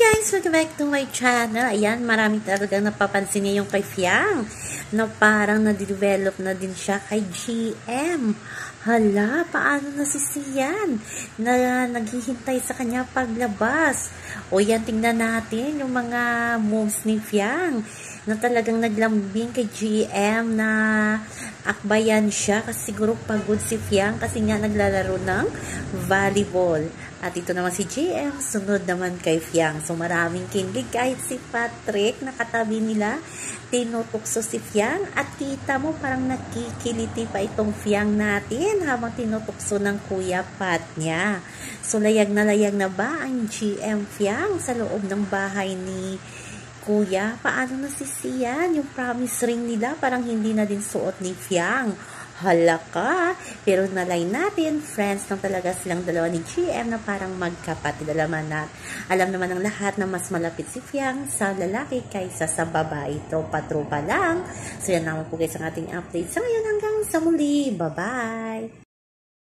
guys! Welcome back to my channel. Ayan, marami talagang napapansin niya yung kay Fiang na parang na-develop na din siya kay GM. Hala, paano na si Sian na naghihintay sa kanya paglabas? O yan, tingnan natin yung mga moves ni Fiang na talagang naglambing kay GM na akbayan siya kasi siguro pagod si Fiang kasi nga naglalaro ng volleyball. At ito naman si GM, sunod naman kay Fiang. So maraming kinlig kahit si Patrick nakatabi nila, tinutukso si Fiang at kita mo parang nakikiliti pa itong Fiang natin habang tinutukso ng Kuya Pat niya. So layag na ba ang GM Fiang sa loob ng bahay ni Kuya? Paano na si Sian? Yung promise ring nila parang hindi na din suot ni Fiang. Hala ka! Pero nalay natin, friends lang talaga silang dalawa ni GM na parang magkapatid. Alam naman ng lahat na mas malapit si Fiang sa lalaki kaysa sa babae. Tropa-tropa lang. So yan naman po guys ang ating update sa ngayon. Hanggang sa muli. Bye-bye!